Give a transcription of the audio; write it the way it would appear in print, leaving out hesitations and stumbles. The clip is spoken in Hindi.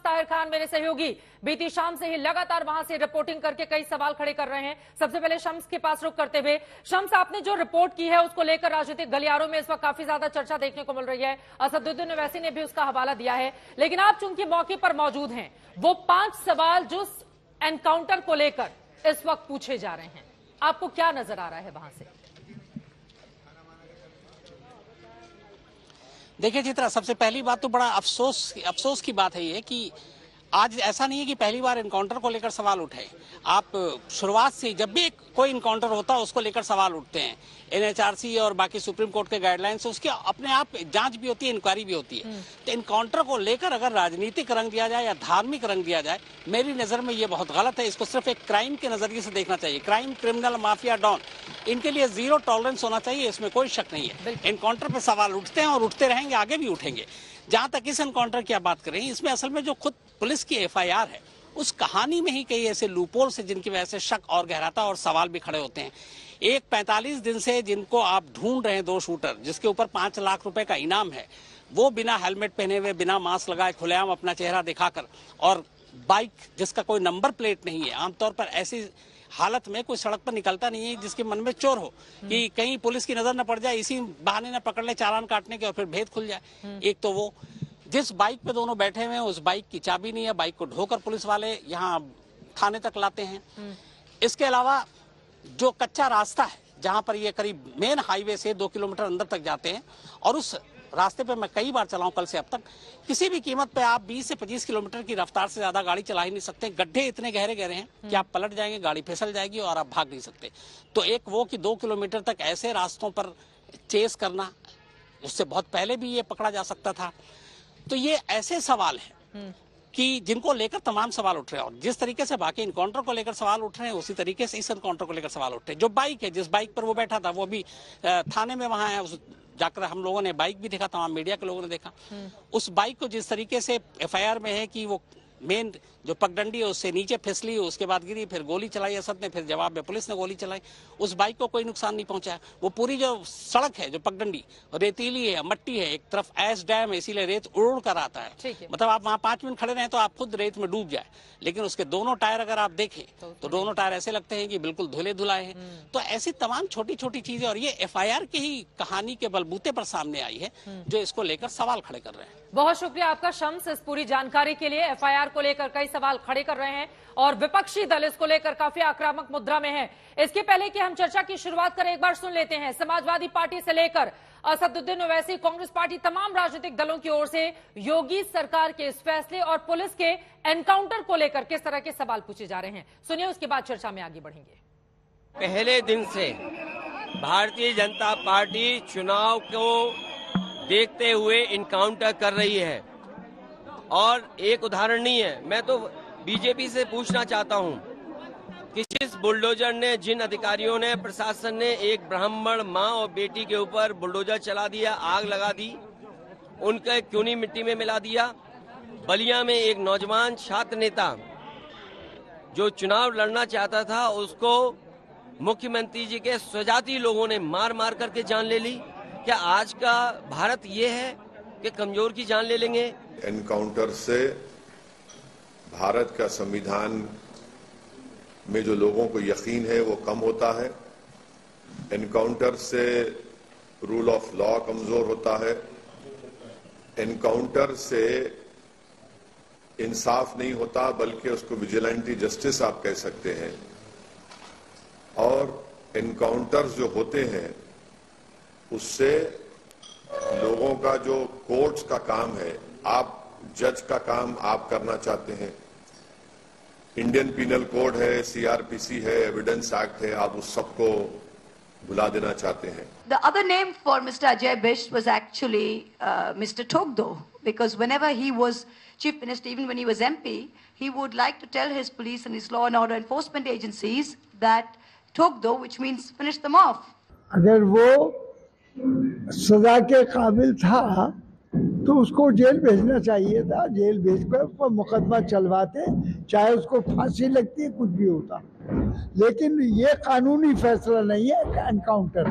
ताहिर खान मेरे सहयोगी बीती शाम से ही लगातार वहां से रिपोर्टिंग करके कई सवाल खड़े कर रहे हैं। सबसे पहले शम्स के पास रुख करते हुए, शम्स, आपने जो रिपोर्ट की है उसको लेकर राजनीतिक गलियारों में इस वक्त काफी ज्यादा चर्चा देखने को मिल रही है। असदुद्दीन ओवैसी ने भी उसका हवाला दिया है, लेकिन आप चूंकि मौके पर मौजूद हैं, वो 5 सवाल जो एनकाउंटर को लेकर इस वक्त पूछे जा रहे हैं, आपको क्या नजर आ रहा है वहां से? देखिए चित्रा, सबसे पहली बात तो बड़ा अफसोस की बात है ये कि आज ऐसा नहीं है कि पहली बार इनकाउंटर को लेकर सवाल उठे। आप शुरुआत से जब भी कोई इनकाउंटर होता है उसको लेकर सवाल उठते हैं। एनएचआरसी और बाकी सुप्रीम कोर्ट के गाइडलाइंस उसके अपने आप जांच भी होती है, इंक्वायरी भी होती है। तो इनकाउंटर को लेकर अगर राजनीतिक रंग दिया जाए या धार्मिक रंग दिया जाए, मेरी नजर में ये बहुत गलत है। इसको सिर्फ एक क्राइम के नजरिए से देखना चाहिए। क्राइम, क्रिमिनल, माफिया, डॉन, इनके लिए जीरो टॉलरेंस होना चाहिए, इसमें कोई शक नहीं है। इनकाउंटर पर सवाल उठते हैं और उठते रहेंगे, आगे भी उठेंगे। जहां तक इस एनकाउंटर की आप बात करें, इसमें असल में जो खुद पुलिस की एफआईआर है, उस कहानी में ही कई ऐसे लूपहोल्स हैं जिनकी वजह से शक और गहराता और सवाल भी खड़े होते हैं। एक 45 दिन से जिनको आप ढूंढ रहे हैं, 2 शूटर जिसके ऊपर 5 लाख रुपए का इनाम है, वो बिना हेलमेट पहने हुए, बिना मास्क लगाए, खुलेआम अपना चेहरा दिखाकर, और बाइक जिसका कोई नंबर प्लेट नहीं है। आमतौर पर ऐसी हालत में कोई सड़क पर निकलता नहीं है जिसके मन में चोर हो कि कहीं पुलिस की नजर न पड़ जाए, इसी बहाने न पकड़ ले चालान काटने के और फिर भेद खुल जाए। एक तो वो जिस बाइक पे दोनों बैठे हुए हैं उस बाइक की चाबी नहीं है, बाइक को ढोकर पुलिस वाले यहाँ थाने तक लाते हैं। इसके अलावा जो कच्चा रास्ता है जहां पर ये करीब मेन हाईवे से 2 किलोमीटर अंदर तक जाते हैं, और उस रास्ते पे मैं कई बार चला हूं कल से अब तक, किसी भी कीमत पे आप 20 से 25 किलोमीटर की रफ्तार से ज्यादा गाड़ी चला ही नहीं सकते। गड्ढे इतने गहरे गहरे हैं कि आप पलट जाएंगे, गाड़ी फिसल जाएगी और आप भाग नहीं सकते। तो एक वो कि 2 किलोमीटर तक ऐसे रास्तों पर चेस करना, उससे बहुत पहले भी ये पकड़ा जा सकता था। तो ये ऐसे सवाल हैं कि जिनको लेकर तमाम सवाल उठ रहे हैं, और जिस तरीके से बाकी इनकाउंटर को लेकर सवाल उठ रहे हैं उसी तरीके से इस इनकाउंटर को लेकर सवाल उठ रहे हैं। जो बाइक है, जिस बाइक पर वो बैठा था, वो भी थाने में वहां है, उस जाकर हम लोगों ने बाइक भी देखा, तमाम मीडिया के लोगों ने देखा। उस बाइक को जिस तरीके से एफआईआर में है कि वो मेन जो पगडंडी है उससे नीचे फिसली, उसके बाद गिरी, फिर गोली चलाई असद ने, फिर जवाब में पुलिस ने गोली चलाई। उस बाइक को कोई नुकसान नहीं पहुंचा। वो पूरी जो सड़क है, जो पगडंडी रेतीली है, मट्टी है, एक तरफ ऐश डैम है, इसीलिए रेत उड़ कर आता है। मतलब आप वहां 5 मिनट खड़े रहे तो आप खुद रेत में डूब जाए। लेकिन उसके दोनों टायर अगर आप देखें तो दोनों टायर ऐसे लगते हैं कि बिल्कुल धुले धुलाए हैं। तो ऐसी तमाम छोटी छोटी चीजें, और ये एफआईआर की ही कहानी के बलबूते पर सामने आई है, जो इसको लेकर सवाल खड़े कर रहे हैं। बहुत शुक्रिया आपका शम्स इस पूरी जानकारी के लिए। एफआईआर को लेकर कई सवाल खड़े कर रहे हैं और विपक्षी दल इसको लेकर काफी आक्रामक मुद्रा में है। इसके पहले कि हम चर्चा की शुरुआत करें, एक बार सुन लेते हैं समाजवादी पार्टी से लेकर असदुद्दीन ओवैसी, कांग्रेस पार्टी, तमाम राजनीतिक दलों की ओर से योगी सरकार के इस फैसले और पुलिस के एनकाउंटर को लेकर किस तरह के सवाल पूछे जा रहे हैं। सुनिए, उसके बाद चर्चा में आगे बढ़ेंगे। पहले दिन से भारतीय जनता पार्टी चुनाव को देखते हुए इनकाउंटर कर रही है, और एक उदाहरण नहीं है। मैं तो बीजेपी से पूछना चाहता हूं कि जिस बुलडोजर ने, जिन अधिकारियों ने, प्रशासन ने एक ब्राह्मण मां और बेटी के ऊपर बुलडोजर चला दिया, आग लगा दी, उनका क्यों नहीं मिट्टी में मिला दिया। बलिया में एक नौजवान छात्र नेता जो चुनाव लड़ना चाहता था, उसको मुख्यमंत्री जी के स्वजाति लोगों ने मार मार करके जान ले ली। क्या आज का भारत ये है कि कमजोर की जान ले लेंगे? एनकाउंटर से भारत का संविधान में जो लोगों को यकीन है वो कम होता है। एनकाउंटर से रूल ऑफ लॉ कमजोर होता है। एनकाउंटर से इंसाफ नहीं होता, बल्कि उसको विजिलेंटी जस्टिस आप कह सकते हैं। और एनकाउंटर्स जो होते हैं उससे लोगों का जो कोर्ट्स का काम है, आप जज का काम आप करना चाहते हैं। इंडियन पीनल कोड है, सीआरपीसी है, एविडेंस एक्ट है, आप उस सबको भुला देना चाहते हैं। The other name for Mr. Ajay Bish was actually Mr. Togdo, because whenever he was chief minister, even when he was MP, he would like to tell his police and his law and order enforcement agencies that Togdo, which means finish them off. अगर वो सजा के काबिल था तो उसको जेल भेजना चाहिए था। जेल भेजकर उस पर मुकदमा चलवाते, चाहे उसको फांसी लगती, कुछ भी होता। लेकिन ये कानूनी फैसला नहीं है एनकाउंटर।